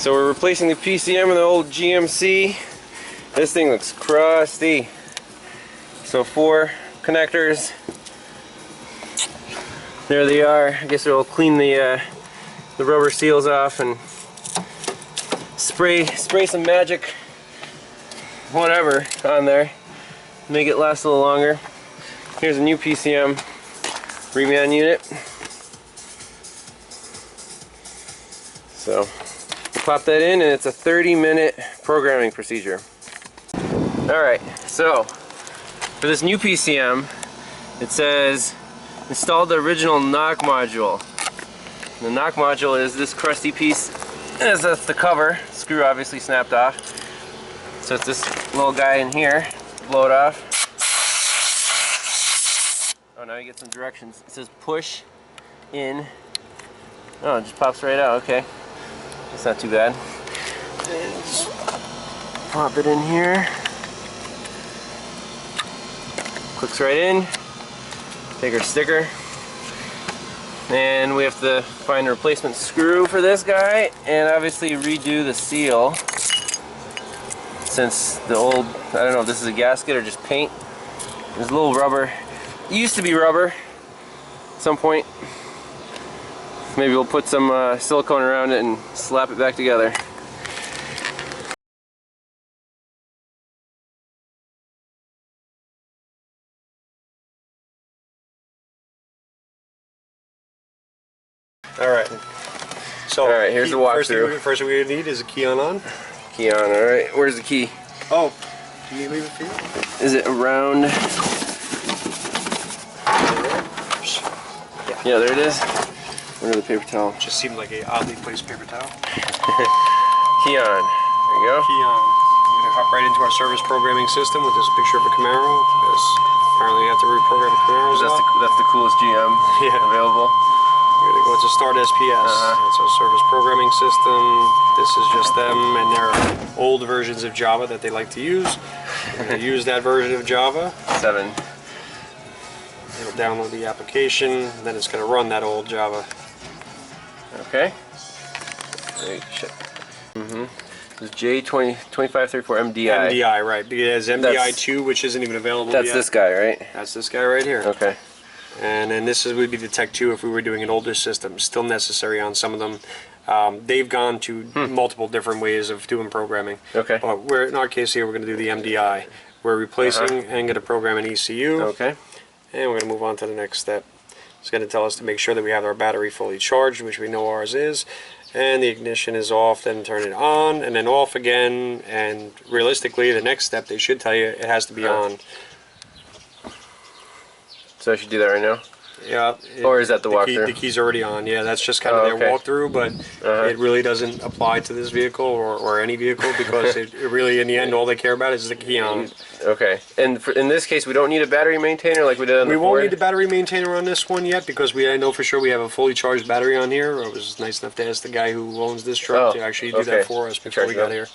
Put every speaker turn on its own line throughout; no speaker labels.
So we're replacing the PCM with the old GMC. This thing looks crusty. So 4 connectors. There they are. I guess we'll clean the rubber seals off and spray some magic whatever on there. Make it last a little longer. Here's a new PCM reman unit. So pop that in, and it's a 30-minute programming procedure. Alright, so for this new PCM, it says install the original knock module. The knock module is this crusty piece. That's the cover. Screw obviously snapped off. So it's this little guy in here. Blow it off. Oh, now you get some directions. It says push in. Oh, it just pops right out. Okay. That's not too bad. And just pop it in here. Clicks right in. Take our sticker. And we have to find a replacement screw for this guy and obviously redo the seal. Since the old, I don't know if this is a gasket or just paint. There's a little rubber. It used to be rubber at some point. Maybe we'll put some silicone around it and slap it back together.
Alright. So
here's the walkthrough.
First thing we need is a key on.
Key on, alright. Where's the key?
Oh, can you leave it for you?
Is it around? Yeah, there it is. Where's the paper towel?
Just seemed like a oddly placed paper towel.
Key on. There you go.
Key on. We're going to hop right into our service programming system with this picture of a Camaro. Because apparently you have to reprogram Camaros.
That's the coolest GM available.
We're going to go into Start SPS. That's our service programming system. This is just them and their old versions of Java that they like to use. We're going to use that version of Java.
7.
It'll download the application, and then it's going to run that old Java.
Okay. Shit. This is J2534 MDI.
MDI, right. Because MDI2, which isn't even available
yet. That's this guy, right?
That's this guy right here.
Okay.
And then this would be the Tech 2 if we were doing an older system. Still necessary on some of them. They've gone to multiple different ways of doing programming.
Okay.
But in our case here, we're going to do the MDI. We're replacing and going to program an ECU.
Okay.
And we're going to move on to the next step. It's going to tell us to make sure that we have our battery fully charged, which we know ours is. And the ignition is off, then turn it on, and then off again. And realistically, the next step, they should tell you it has to be on.
So I should do that right now?
Yeah.
Or is that the walkthrough?
The key's already on. Yeah, that's just kind of their walkthrough, but it really doesn't apply to this vehicle or any vehicle because it really, in the end, all they care about is the key on.
Okay. And in this case, we don't need a battery maintainer like we did on the Ford?
We won't need the battery maintainer on this one yet because I know for sure we have a fully charged battery on here. I was nice enough to ask the guy who owns this truck to actually do that for us before we got here.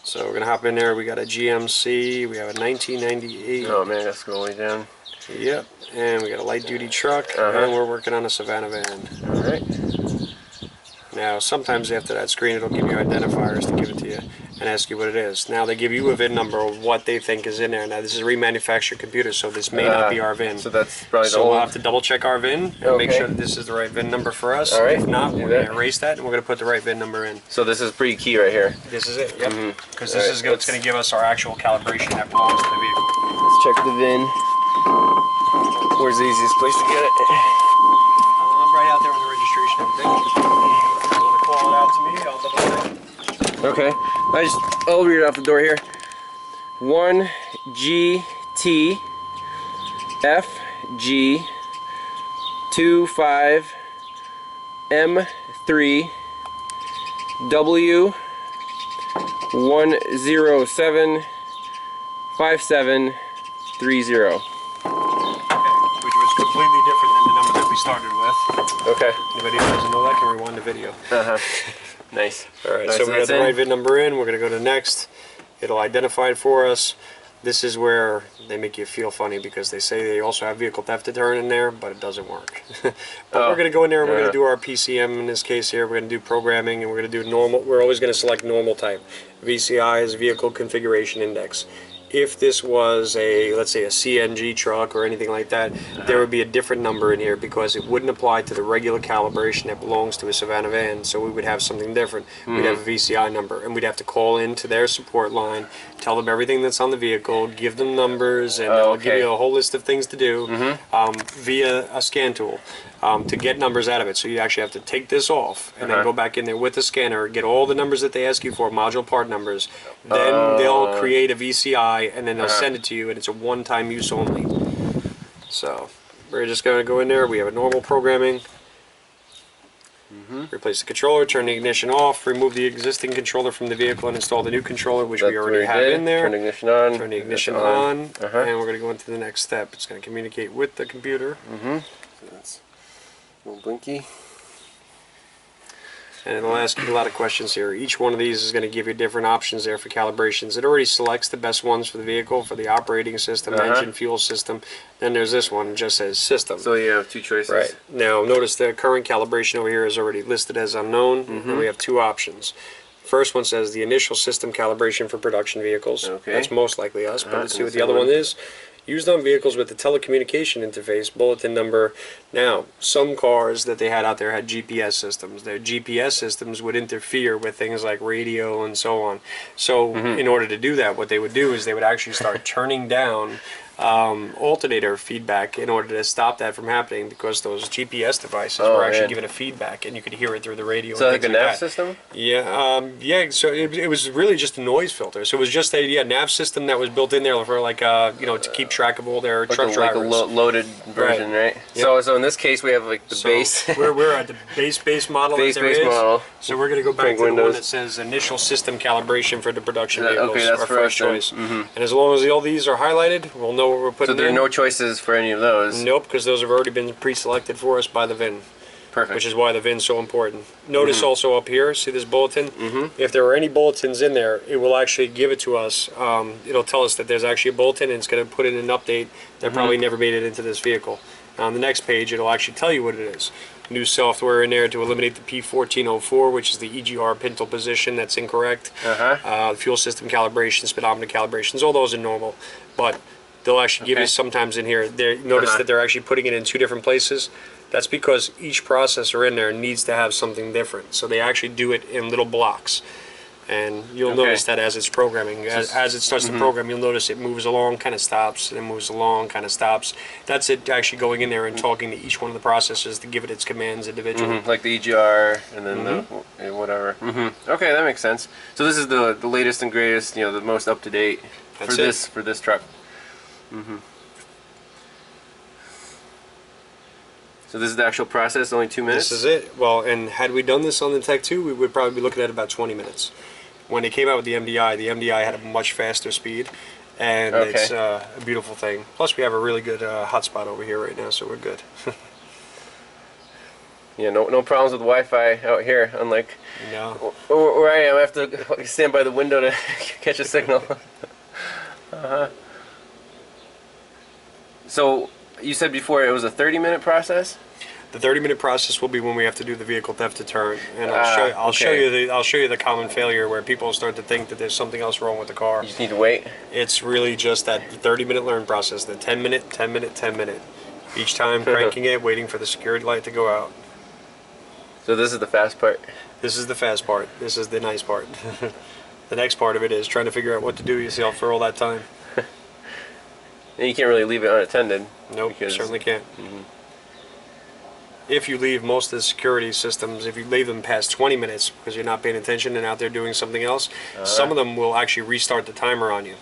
So we're going to hop in there. We got a GMC. We have a 1998.
Oh, man, that's going way down.
Yep, and we got a light-duty truck, and we're working on a Savannah van.
All right.
Now, sometimes after that screen, it'll give you identifiers to give it to you and ask you what it is. Now, they give you a VIN number of what they think is in there. Now, this is a remanufactured computer, so this may not be our VIN.
So that's probably
So we'll have to double-check our VIN and make sure that this is the right VIN number for us.
All right.
If not, we're going to erase that, and we're going to put the right VIN number in.
So this is pretty key right here.
This is it, yep. Because this is what's going to give us our actual calibration that belongs to the vehicle.
Let's check the VIN. Where's the easiest place to get it?
Right out there on the registration and everything. If you want to call it out to me, I'll double check.
Okay. I'll read it off the door here. 1GT FG 25 M3 W 107 5730.
Which was completely different than the number that we started with.
Okay.
Anybody who doesn't know that can rewind the video.
Nice.
Alright, so we got the right VIN number in. We're going to go to next. It'll identify it for us. This is where they make you feel funny because they say they also have Vehicle Theft Deterrent in there, but it doesn't work. But we're going to go in there and we're going to do our PCM in this case here. We're going to do programming and we're going to do normal. We're always going to select normal type. VCI is Vehicle Configuration Index. If this was a, let's say, a CNG truck or anything like that, there would be a different number in here because it wouldn't apply to the regular calibration that belongs to a Savannah van. So we would have something different. We'd have a VCI number, and we'd have to call into their support line, tell them everything that's on the vehicle, give them numbers, and they'll give you a whole list of things to do via a scan tool. To get numbers out of it. So you actually have to take this off and then go back in there with the scanner, get all the numbers that they ask you for, module part numbers. Then they'll create a VCI and then they'll send it to you, and it's a one-time use only. So we're just going to go in there. We have a normal programming. Replace the controller, turn the ignition off, remove the existing controller from the vehicle and install the new controller, which we already have in there.
Turn the ignition on.
Turn the ignition on. And we're going to go into the next step. It's going to communicate with the computer.
So that's a little blinky.
And it'll ask you a lot of questions here. Each one of these is going to give you different options there for calibrations. It already selects the best ones for the vehicle, for the operating system, engine, fuel system. Then there's this one, it just says system.
So you have two choices.
Right. Now notice the current calibration over here is already listed as unknown, and we have two options. First one says the initial system calibration for production vehicles. That's most likely us, but let's see what the other one is. Used on vehicles with the telecommunication interface, bulletin number. Now, some cars that they had out there had GPS systems. Their GPS systems would interfere with things like radio and so on. So in order to do that, what they would do is they would actually start turning down alternator feedback in order to stop that from happening, because those GPS devices were actually giving a feedback and you could hear it through the radio.
So like a nav system?
Yeah, yeah. So it was really just a noise filter. So it was just a nav system that was built in there for like you know, to keep track of all their
like
truck drivers.
Like a loaded version, right? Yep. So in this case we have like the base.
we're at the base model.
Base model.
So we're going to go back to the one that says initial system calibration for the production vehicles.
Okay, that's
our
for
first choice. And as long as all these are highlighted, we'll know what we're putting in.
So there are no choices for any of those?
Nope, because those have already been pre-selected for us by the VIN.
Perfect.
Which is why the VIN's so important. Notice also up here, see this bulletin? If there are any bulletins in there, it will actually give it to us. It'll tell us that there's actually a bulletin, and it's going to put in an update that probably never made it into this vehicle. Now on the next page, it'll actually tell you what it is. New software in there to eliminate the P1404, which is the EGR pintle position that's incorrect. Fuel system calibration, speedometer calibrations, all those are normal. But they'll actually give you sometimes in here. Notice that they're actually putting it in two different places. That's because each processor in there needs to have something different. So they actually do it in little blocks. And you'll notice that as it's programming. As it starts to program, you'll notice it moves along, kind of stops, and then moves along, kind of stops. That's it actually going in there and talking to each one of the processors to give it its commands individually.
Like the EGR and then the whatever. Okay, that makes sense. So this is the latest and greatest, you know, the most up to date for this truck. So this is the actual process, only 2 minutes?
This is it. Well, and had we done this on the Tech 2, we would probably be looking at about 20 minutes. When they came out with the MDI had a much faster speed, and it's a beautiful thing. Plus we have a really good hotspot over here right now, so we're good.
Yeah, no problems with Wi-Fi out here, unlike where I am. I have to stand by the window to catch a signal. So you said before it was a 30-minute process?
The 30-minute process will be when we have to do the vehicle theft deterrent, and I'll show you the common failure where people start to think that there's something else wrong with the car.
You just need to wait.
It's really just that 30-minute learn process, the 10-minute, 10-minute, 10-minute. Each time cranking it, waiting for the security light to go out.
So this is the fast part.
This is the fast part. This is the nice part. The next part of it is trying to figure out what to do yourself for all that time.
And you can't really leave it unattended.
Nope, you certainly can't. If you leave most of the security systems, if you leave them past 20 minutes because you're not paying attention and out there doing something else, some of them will actually restart the timer on you.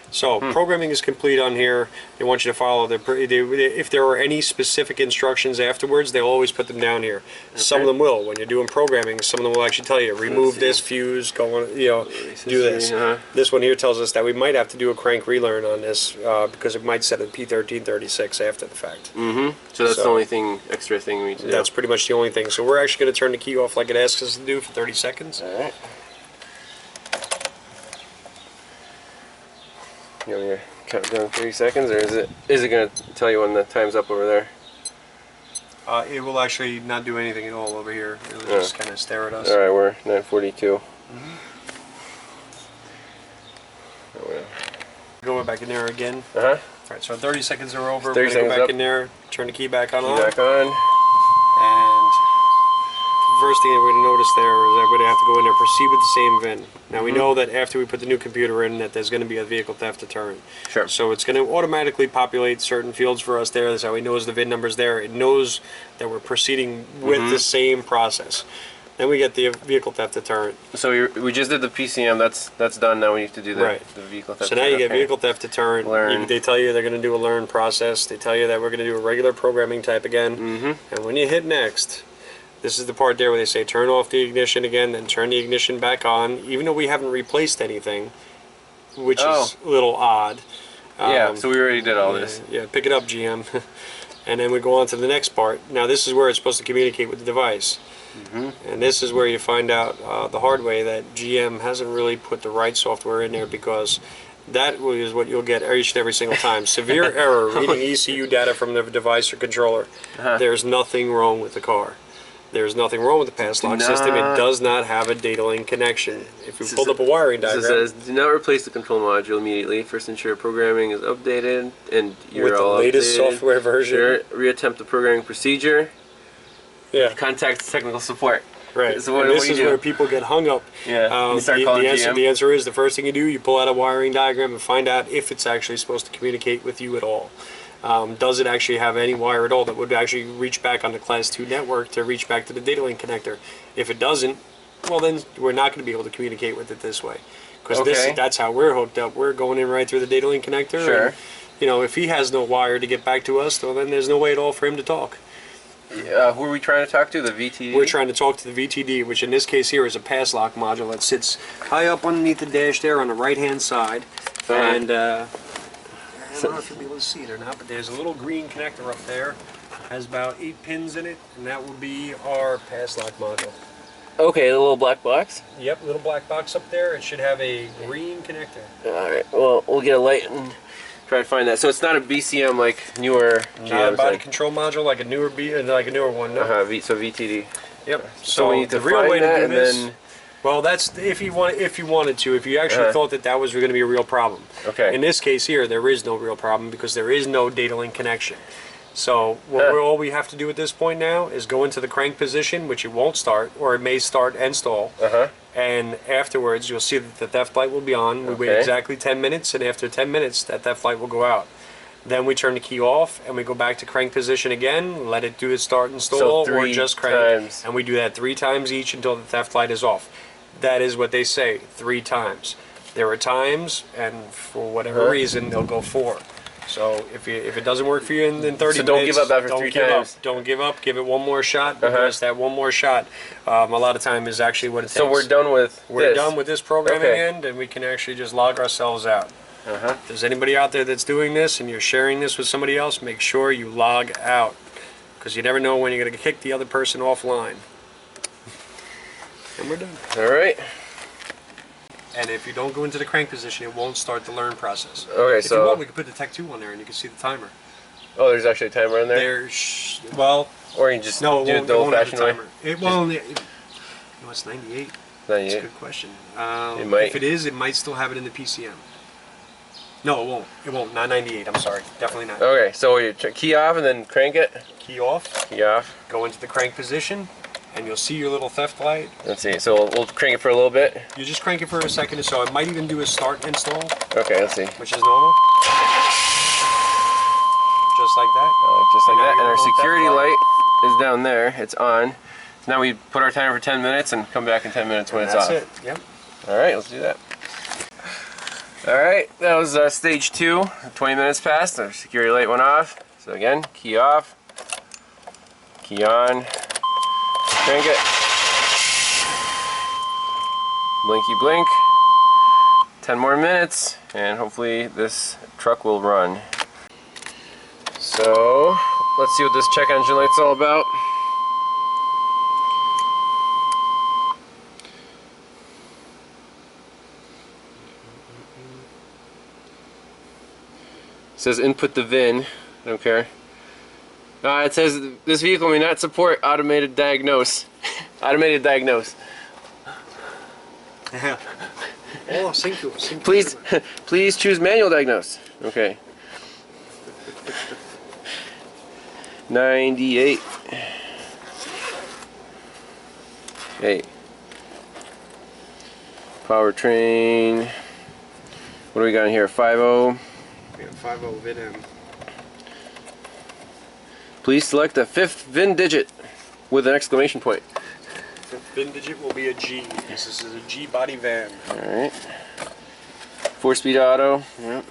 So programming is complete on here. They want you to follow if there are any specific instructions afterwards, they'll always put them down here. Some of them will. When you're doing programming, some of them will actually tell you remove this fuse, go on, you know, do this. This one here tells us that we might have to do a crank relearn on this because it might set a P1336 after the fact.
So that's the only extra thing we need to do.
That's pretty much the only thing. So we're actually going to turn the key off like it asks us to do for 30 seconds.
All right. You want me to count down 30 seconds, or is it going to tell you when the time's up over there?
It will actually not do anything at all over here. It will just kind of stare at us.
Alright, we're 9:42.
Go back in there again. Alright, so 30 seconds are over. We're going to go back in there, turn the key back on.
Back on.
And the first thing that we're going to notice there is that we're going to have to go in there, proceed with the same VIN. Now we know that after we put the new computer in that there's going to be a vehicle theft deterrent.
Sure.
So it's going to automatically populate certain fields for us there. That's how it knows the VIN number's there. It knows that we're proceeding with the same process. Then we get the vehicle theft deterrent.
So we just did the PCM. That's done. Now we need to do the vehicle theft.
So now you get vehicle theft deterrent. They tell you they're going to do a learn process. They tell you that we're going to do a regular programming type again. And when you hit next, this is the part there where they say turn off the ignition again, then turn the ignition back on, even though we haven't replaced anything, which is a little odd.
Yeah, so we already did all this.
Yeah, pick it up, GM. And then we go on to the next part. Now this is where it's supposed to communicate with the device. And this is where you find out the hard way that GM hasn't really put the right software in there, because that is what you'll get each and every single time. Severe error reading ECU data from the device or controller. There's nothing wrong with the car. There's nothing wrong with the pass lock system. It does not have a data link connection. If you pulled up a wiring diagram,
it says, do not replace the control module immediately. First ensure programming is updated and you're
with the
all
latest
updated.
software version.
Sure. Reattempt the programming procedure.
Yeah.
Contact technical support.
Right.
So what
this
do
is where people get hung up.
Yeah. You start calling GM.
The answer is the first thing you do, you pull out a wiring diagram and find out if it's actually supposed to communicate with you at all. Does it actually have any wire at all that would actually reach back on the Class 2 network to reach back to the data link connector? If it doesn't, well then we're not going to be able to communicate with it this way. Because that's how we're hooked up. We're going in right through the data link connector.
Sure.
And, you know, if he has no wire to get back to us, well, then there's no way at all for him to talk.
Who are we trying to talk to? The VTD?
We're trying to talk to the VTD, which in this case here is a pass lock module that sits high up underneath the dash there on the right-hand side. And I don't know if you'll be able to see it or not, but there's a little green connector up there. Has about 8 pins in it, and that will be our pass lock module.
Okay, the little black box?
Yep, little black box up there. It should have a green connector.
Alright, well, we'll get a light and try to find that. So it's not a BCM like newer GM.
Not a body control module like a newer one. No.
So VTD.
Yep.
So we need to
the real
find
way to
that
do
and
this.
then.
Well, that's if you wanted to. If you actually thought that was going to be a real problem.
Okay.
In this case here, there is no real problem because there is no data link connection. So all we have to do at this point now is go into the crank position, which it won't start, or it may start and stall. And afterwards, you'll see that the theft light will be on. We wait exactly 10 minutes, and after 10 minutes, that theft light will go out. Then we turn the key off, and we go back to crank position again, let it do its start and stall, or just crank. And we do that 3 times each until the theft light is off. That is what they say, 3 times. There are times, and for whatever reason, they'll go 4. So if it doesn't work for you in 30 minutes,
don't give up after 3 times.
Don't give up. Give it one more shot, because that one more shot, a lot of time is actually what it takes.
So we're done with
this programming end, and we can actually just log ourselves out. If there's anybody out there that's doing this and you're sharing this with somebody else, make sure you log out, because you never know when you're going to kick the other person offline. And we're done.
All right.
And if you don't go into the crank position, it won't start the learn process.
Okay,
if you want, we can put the Tech 2 on there and you can see the timer.
Oh, there's actually a timer on there?
Or
you just
do
it the old-fashioned way?
It won't. It's 98.
98?
That's a good question. If it is, it might still have it in the PCM. No, it won't. It won't. Not 98. I'm sorry. Definitely not.
Okay, so you key off and then crank it?
Key off.
Key off.
Go into the crank position, and you'll see your little theft light.
Let's see. So we'll crank it for a little bit.
You just crank it for a second or so. It might even do a start and stall.
Okay, let's see.
Which is normal. Just like that.
Just like that. And our security light is down there. It's on. Now we put our timer for 10 minutes and come back in 10 minutes when it's off.
That's it. Yep.
All right, let's do that. All right, that was stage 2. 20 minutes passed. Our security light went off. So again, key off, key on, crank it, blinky blink. 10 more minutes, and hopefully this truck will run. So let's see what this check engine light's all about. says input the VIN. I don't care. It says this vehicle may not support automated diagnose. Automated diagnose.
Yeah. Oh, thank you.
Please choose manual diagnose. Okay. 98. Hey. Powertrain. What do we got in here? 50.
We have 50 VIN.
Please select the 5th VIN digit with an exclamation point.
The VIN digit will be a G. This is a G body van.
Alright. 4-speed auto. Yep.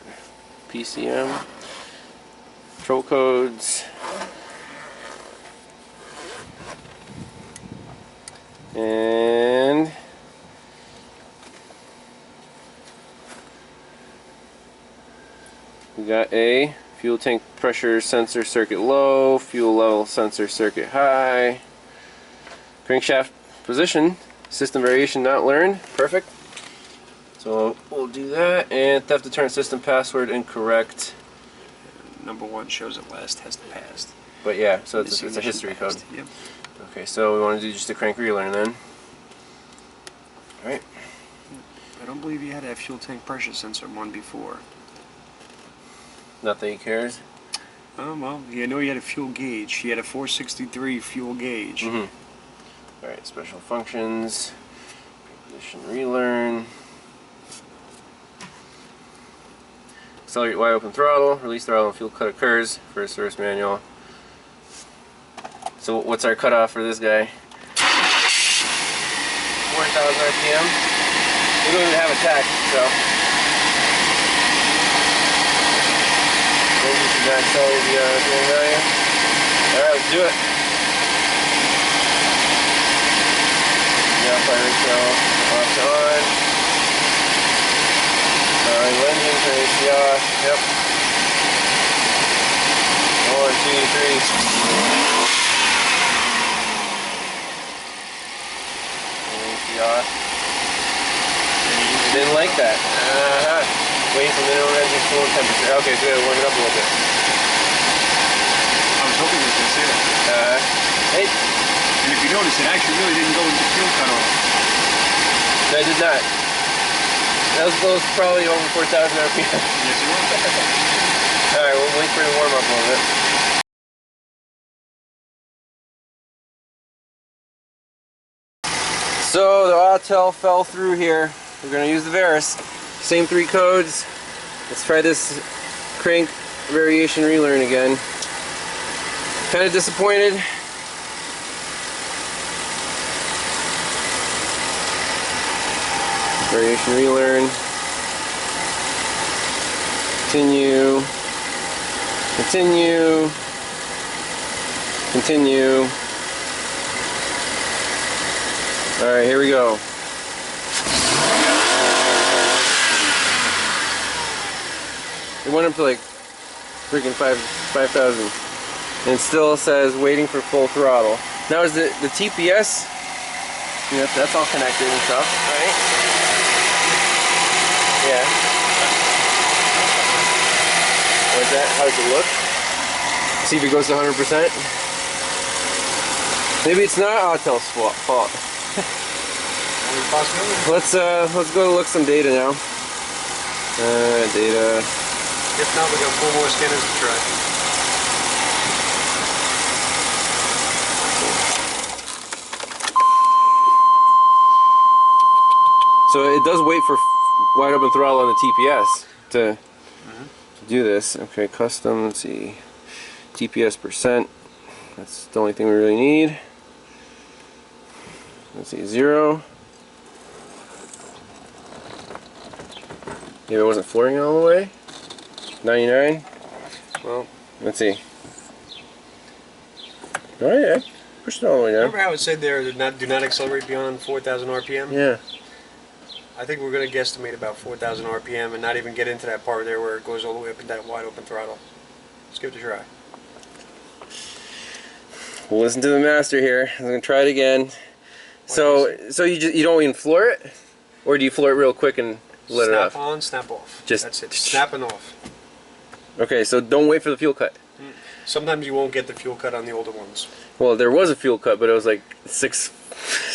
PCM. Control codes. And we got a fuel tank pressure sensor circuit low, fuel level sensor circuit high, crankshaft position, system variation not learned. Perfect. So we'll do that. And theft deterrent system password incorrect.
Number 1 shows it last test passed.
But yeah, so it's a history code.
Yep.
Okay, so we want to do just a crank relearn then. Alright.
I don't believe you had a fuel tank pressure sensor one before.
Not that he cares.
Well, yeah, I know he had a fuel gauge. He had a 463 fuel gauge.
Alright, special functions. Position relearn. Accelerate wide open throttle. Release throttle when fuel cut occurs. First source manual. So what's our cutoff for this guy? 4,000 RPM. We don't even have a tach, so. Maybe should not accelerate the fuel value. Alright, let's do it. Yeah, fire ratio off to on. Engine for AC off. Yep. 1, 2, 3. Off. Didn't like that. Wait for minimum engine coolant temperature. Okay, so we gotta warm it up a little bit.
I was hoping you were going to say that.
Hey.
And if you notice, it actually really didn't go into fuel cutoff.
No, I did not. That was probably over 4,000 RPM.
Yes, it was.
Alright, we'll wait for it to warm up a little bit. So the Autel fell through here. We're going to use the Verus. Same 3 codes. Let's try this crank variation relearn again. Kind of disappointed. Variation relearn. Continue. Continue. Continue. Alright, here we go. It went up to like freaking 5,000. And it still says waiting for full throttle. Now is the TPS, you know, that's all connected and stuff, right? Yeah. What's that? How does it look? See if it goes to 100%. Maybe it's not Autel's fault. Let's go look some data now. Data.
If not, we got 4 more scanners to try.
So it does wait for wide open throttle on the TPS to do this. Okay, custom. Let's see, TPS percent. That's the only thing we really need. Let's see, 0. Maybe it wasn't flooring all the way. 99.
Well,
let's see. Oh yeah, pushed it all the way down.
Remember how it said there, do not accelerate beyond 4,000 RPM?
Yeah.
I think we're going to guesstimate about 4,000 RPM and not even get into that part there where it goes all the way up in that wide open throttle. Let's give it a try.
We'll listen to the master here. I'm gonna try it again. So you don't even floor it, or do you floor it real quick and let it off?
Snap on, snap off.
Just
that's it. Snapping off.
Okay, so don't wait for the fuel cut.
Sometimes you won't get the fuel cut on the older ones.
Well, there was a fuel cut, but it was like 6.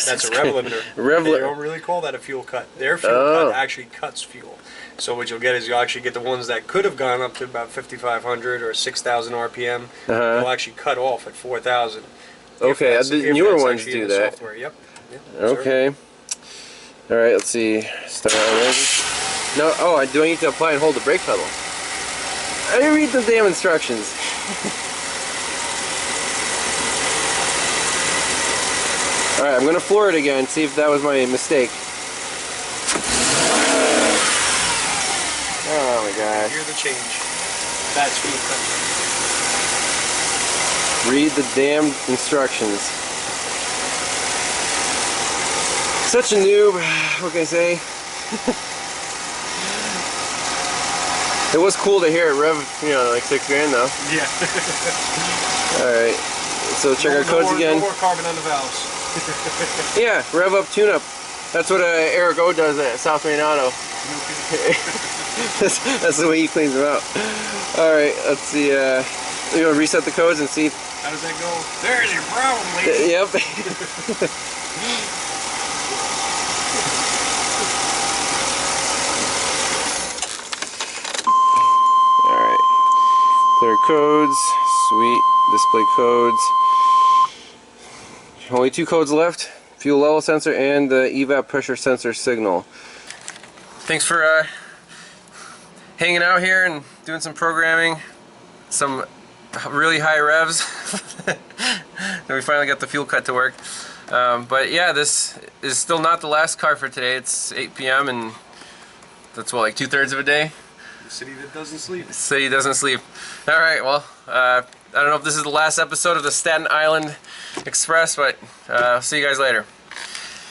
That's a rev limiter. They don't really call that a fuel cut. Their fuel cut actually cuts fuel. So what you'll get is you'll actually get the ones that could have gone up to about 5,500 or 6,000 RPM. They'll actually cut off at 4,000.
Okay, the newer ones do that.
Software. Yep.
Okay. All right, let's see. Start already. No, oh, do I need to apply and hold the brake pedal? I didn't read the damn instructions. Alright, I'm going to floor it again, see if that was my mistake. Oh my god.
Hear the change. That's fuel cut.
Read the damn instructions. Such a noob, what can I say? It was cool to hear it rev, you know, like 6 grand though.
Yeah.
Alright, so check our codes again.
No more carbon on the valves.
Yeah, rev up, tune up. That's what Eric O does at South Main Auto. that's the way he cleans them out. Alright, let's see, you want to reset the codes and see.
How does that go? There's your problem, lady.
Yep. Alright. Clear codes. Sweet. Display codes. Only 2 codes left. Fuel level sensor and the evap pressure sensor signal. Thanks for hanging out here and doing some programming. Some really high revs. Then we finally got the fuel cut to work. But yeah, this is still not the last car for today. It's 8 p.m. and that's what, like 2/3 of a day?
The city that doesn't sleep.
The city doesn't sleep. Alright, well, I don't know if this is the last episode of the Staten Island Express, but I'll see you guys later.